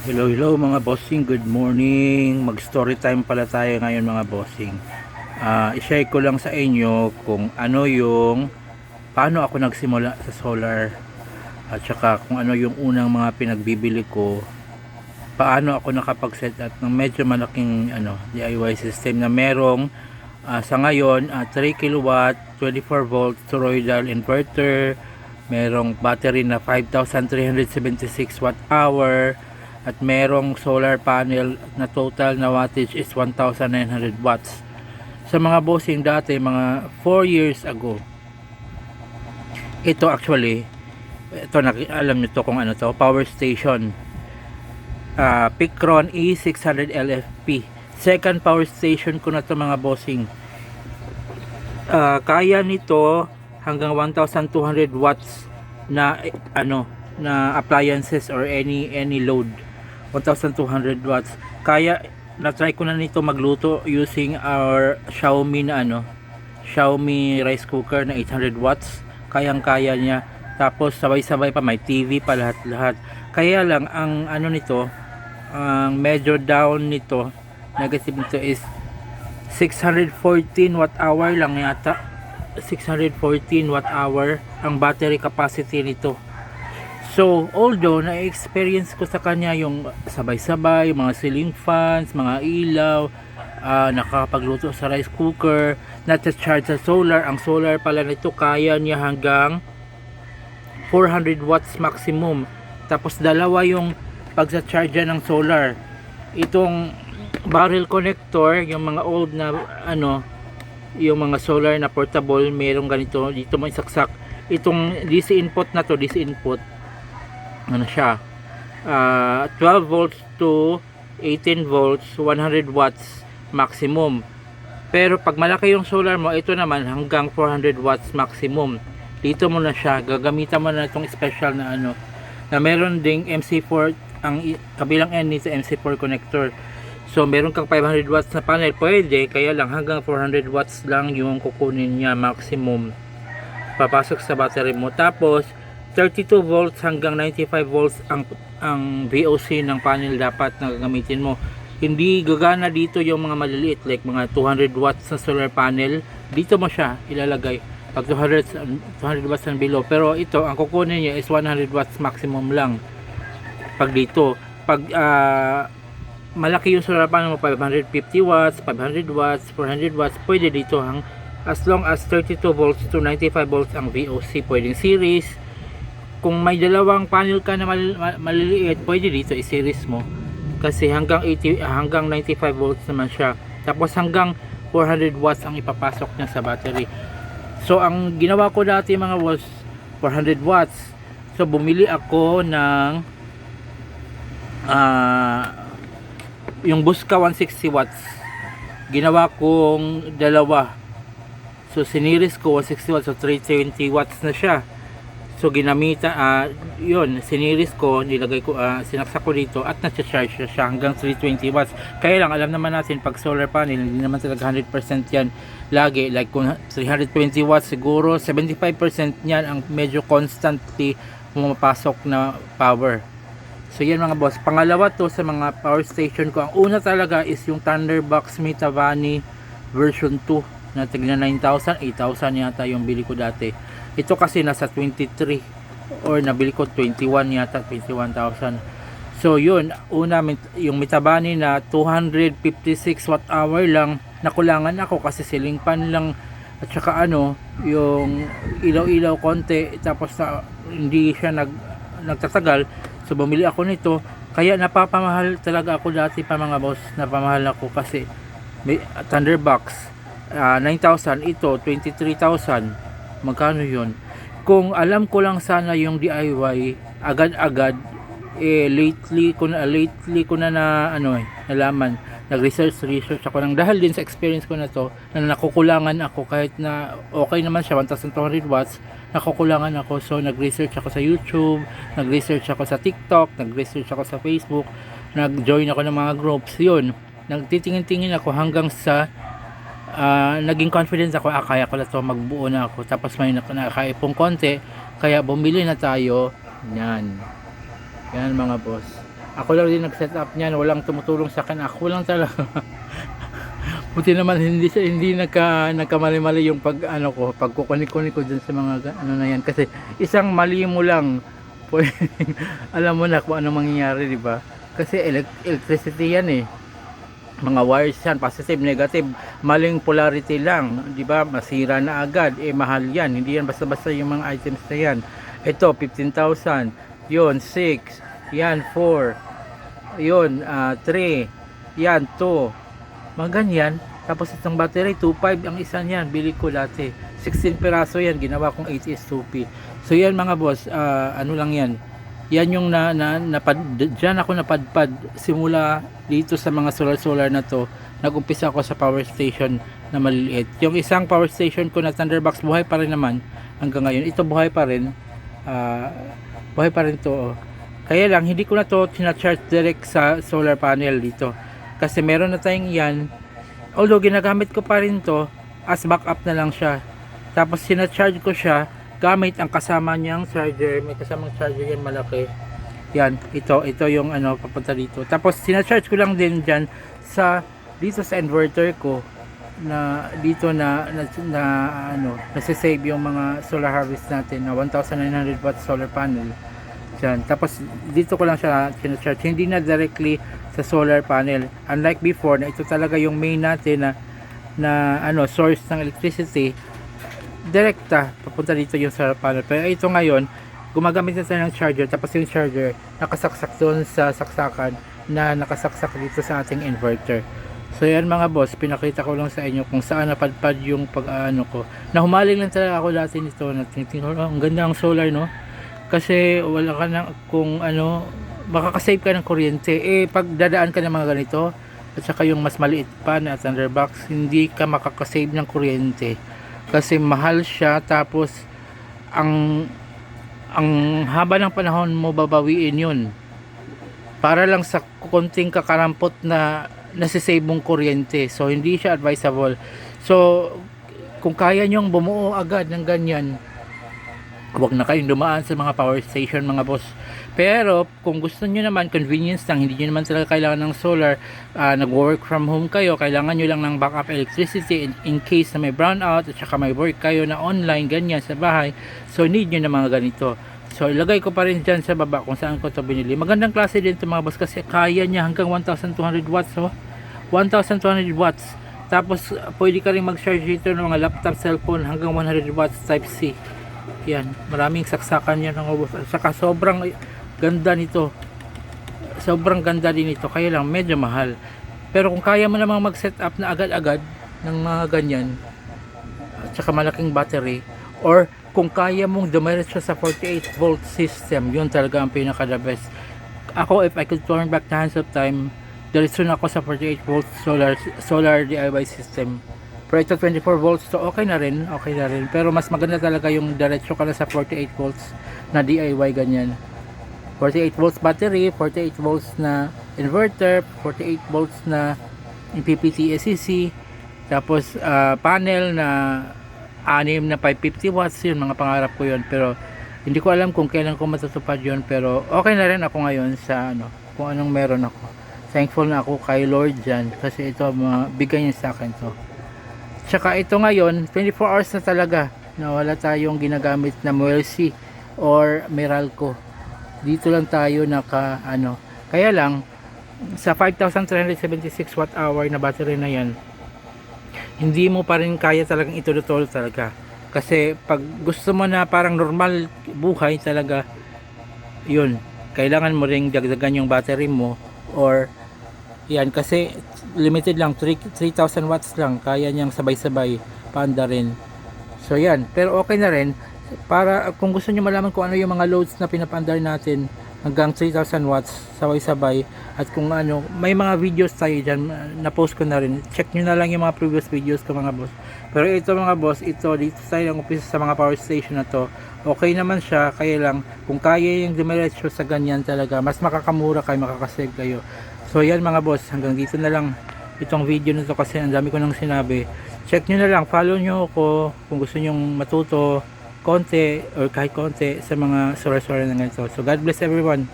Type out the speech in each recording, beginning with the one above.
Hello, hello mga bossing, good morning. Mag story time pala tayo ngayon mga bossing. I-share ko lang sa inyo kung ano yung paano ako nagsimula sa solar at saka kung ano yung unang mga pinagbibili ko, paano ako nakapag-set up ng medyo malaking DIY system na merong sa ngayon 3 kilowatt 24 volt toroidal inverter, merong battery na 5,376 watt hour, at merong solar panel na total na wattage is 1,900 watts. Sa mga bossing dati, mga 4 years ago, ito actually, alam nyo to kung ano to, power station, Picron E600 LFP. Second power station ko na to mga bossing. Kaya nito hanggang 1,200 watts na na appliances or any load. 1,200 watts. Kaya na-try ko na nito magluto using our Xiaomi Xiaomi rice cooker na 800 watts. Kayang-kaya niya. Tapos sabay-sabay pa may TV pa lahat. Kaya lang ang nito, ang medyo down nito, negative nito is 614 watt hour lang yata. 614 watt hour ang battery capacity nito. So, although na-experience ko sa kanya yung sabay-sabay, mga ceiling fans, mga ilaw, nakakapagluto sa rice cooker, na-charge sa solar. Ang solar pala nito kaya niya hanggang 400 watts maximum. Tapos dalawa yung pagsa-charge ng solar. Itong barrel connector, yung mga old na yung mga solar na portable, merong ganito, dito mo isaksak. Itong DC input na to, DC input, siya 12 volts to 18 volts 100 watts maximum. Pero pag malaki yung solar mo, ito naman hanggang 400 watts maximum. Dito mo na siya gagamitan mo na itong special na na meron ding MC4, ang kabilang end nito MC4 connector. So meron kang 500 watts na panel, pwede, kaya lang hanggang 400 watts lang yung kukunin niya maximum papasok sa battery mo. Tapos 32 volts hanggang 95 volts ang VOC ng panel dapat na gagamitin mo. Hindi gagana dito yung mga maliliit, like mga 200 watts na solar panel. Dito mo siya ilalagay pag 200 watts and below. Pero ito, ang kukunin niya is 100 watts maximum lang pag dito. Pag malaki yung solar panel mo, 550 watts, 500 watts, 400 watts, pwede dito as long as 32 volts to 95 volts ang VOC. Pwedeng series. Kung may dalawang panel ka na maliliit, pwede dito i-series mo kasi hanggang 95 volts naman siya. Tapos hanggang 400 watts ang ipapasok niya sa battery. So ang ginawa ko dati mga was 400 watts. So bumili ako ng yung Busca 160 watts. Ginawa kong dalawa. So siniris ko 160 watts, so 320 watts na siya. So ginamita, yun, siniris ko, nilagay ko, sinaksak ko dito at nasa-charge siya hanggang 320 watts. Kaya lang, alam naman natin, pag solar panel, hindi naman talaga 100% yan lagi. Like kung 320 watts, siguro 75% yan ang medyo constantly pumapasok na power. So yan mga boss. Pangalawa to sa mga power station ko. Ang una talaga is yung Thunderbox Mitavani version 2 na tigna 9,000, 8,000 yata yung bili ko dati. Ito kasi nasa 23 or nabili ko 21 yata, 21,000. So yun, una yung Mitavani na 256 watt hour lang, nakulangan ako kasi ceiling fan lang at saka yung ilaw-ilaw konti, tapos hindi siya nagtatagal. So bumili ako nito, kaya napapamahal talaga ako dati pa mga boss, napamahal ako kasi may Thunderbox 9,000, ito 23,000. Magkano yun? Kung alam ko lang sana yung DIY agad-agad, lately ko na nalaman, nag-research ako ng dahil din sa experience ko na to, na nakukulangan ako kahit na okay naman siya 1,200 watts, nakukulangan ako. So nag-research ako sa YouTube, nag-research ako sa TikTok, nag-research ako sa Facebook, nag-join ako ng mga groups. Yun, nagtitingin-tingin ako hanggang sa naging confidence ako, kaya ko na to, magbuo na ako. Tapos may nakaipong konti, kaya bumili na tayo. Yan mga boss. Ako lang din nag-set up niyan, walang tumutulong sa akin, ako lang talaga. Buti naman hindi nagkamali-mali yung pag ano ko, pagkukunik-kunik ko dun sa mga ano na yan, kasi isang mali mo lang pwedeng, alam mo na kung ano mangyayari, di ba? Kasi electricity yan eh, mga wires yan, positive, negative, maling polarity lang, di ba? Masira na agad, mahal yan, hindi yan basta-basta yung mga items na yan. Ito 15,000, yun 6, yan 4, yun 3, yan 2, mga ganyan. Tapos itong battery 2.5 ang isa niyan, bili ko dati 16 piraso yan, ginawa kong 80S2P. So yan mga boss, ano lang yan, yan yung dyan ako napadpad simula dito sa mga solar na to. Nag-umpisa ako sa power station na maliliit. Yung isang power station ko na Thunderbox, buhay pa rin naman hanggang ngayon. Ito buhay pa rin, buhay pa rin to, oh. Kaya lang hindi ko na to sinacharge direct sa solar panel dito, kasi meron na tayong yan. Although ginagamit ko pa rin to as backup na lang siya. Tapos sinacharge ko siya gamit ang kasama niyang charger. May kasamang charger yan, malaki. Yan, ito yung ano papunta dito. Tapos sinacharge ko lang din diyan dito sa inverter ko, na dito na ano, nasa-save yung mga solar harvest natin na 1900 watt solar panel. Diyan. Tapos dito ko lang siya sinacharge, hindi na directly sa solar panel, unlike before na ito talaga yung main natin na ano, source ng electricity, direkta papunta dito yung solar panel. Pero ito ngayon, gumagamit na tayo ng charger, tapos yung charger nakasaksak doon sa saksakan na nakasaksak dito sa ating inverter. So yan mga boss, pinakita ko lang sa inyo kung saan napadpad yung pag-ano ko. Nahumaling lang talaga ako dati nito, natingin ko, ang ganda ng solar, no? Kasi wala ka na, kung ano, makakasave ka ng kuryente. Pag dadaan ka ng mga ganito, at saka yung mas maliit pa na Thunderbox, hindi ka makakasave ng kuryente. Kasi mahal siya, tapos ang haba ng panahon mo babawiin yun. Para lang sa konting kakarampot na nasisave mong kuryente. So, hindi siya advisable. So, kung kaya nyong bumuo agad ng ganyan, huwag na kayong dumaan sa mga power station mga boss. Pero kung gusto nyo naman convenience lang, hindi nyo naman talaga kailangan ng solar, nag-work from home kayo, kailangan nyo lang ng backup electricity in case na may brownout, at saka may work kayo na online ganyan sa bahay, so need nyo na mga ganito. So ilagay ko pa rin dyan sa baba kung saan ko to binili. Magandang klase din ito mga boss, kasi kaya niya hanggang 1200 watts, oh. 1200 watts. Tapos pwede ka rin mag-charge dito ng mga laptop, cellphone hanggang 100 watts type C. Yan, maraming saksakan yan ng boss. Saka sobrang ganda nito. Sobrang ganda din ito. Kaya lang medyo mahal. Pero kung kaya mo namang mag-set up na agad-agad ng mga ganyan, at saka malaking battery, or kung kaya mong dumiretso sa 48 volt system, yun talaga ang pinaka the best. Ako, if I could turn back the hands of time, diretso na ako sa 48 volt solar DIY system. Pero ito 24 volts, so okay na rin. Pero mas maganda talaga yung diretso ka na sa 48 volts na DIY ganyan. 48 volts battery, 48 volts na inverter, 48 volts na MPPT SCC, tapos panel na 6 na 550 watts, yun mga pangarap ko yun. Pero hindi ko alam kung kailan ko matutupad yun, pero okay na rin ako ngayon sa ano, kung anong meron ako. Thankful na ako kay Lord dyan, kasi ito bigay niya sa akin to. Tsaka ito ngayon 24 hours na talaga na wala tayong ginagamit na Mercy or Meralco. Dito lang tayo naka ano. Kaya lang sa 5,376 watt hour na battery na yan, hindi mo pa rin kaya talagang itulutol talaga. Kasi pag gusto mo na parang normal buhay talaga, yun, kailangan mo ring dagdagan yung battery mo, or yan, kasi limited lang, 3,000 watts lang kaya niyang sabay-sabay paanda rin. So yan, pero okay na rin para kung gusto niyo malaman kung ano yung mga loads na pinapaandar natin hanggang 3,000 watts sabay-sabay, at kung ano, may mga videos tayo dyan na post ko na rin. Check nyo na lang yung mga previous videos ko mga boss. Pero ito mga boss, ito dito tayo ang umpisa sa mga power station na to, okay naman siya. Kaya lang kung kaya yung dumiretso sa ganyan talaga, mas makakamura kayo, makakasave kayo. So yan mga boss, hanggang dito na lang itong video nito kasi ang dami ko nang sinabi. Check nyo na lang, follow nyo ako kung gusto nyong matuto konti or kahit konti sa mga solar na ganito. So God bless everyone.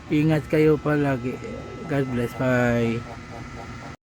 Ingat kayo palagi. God bless. Bye.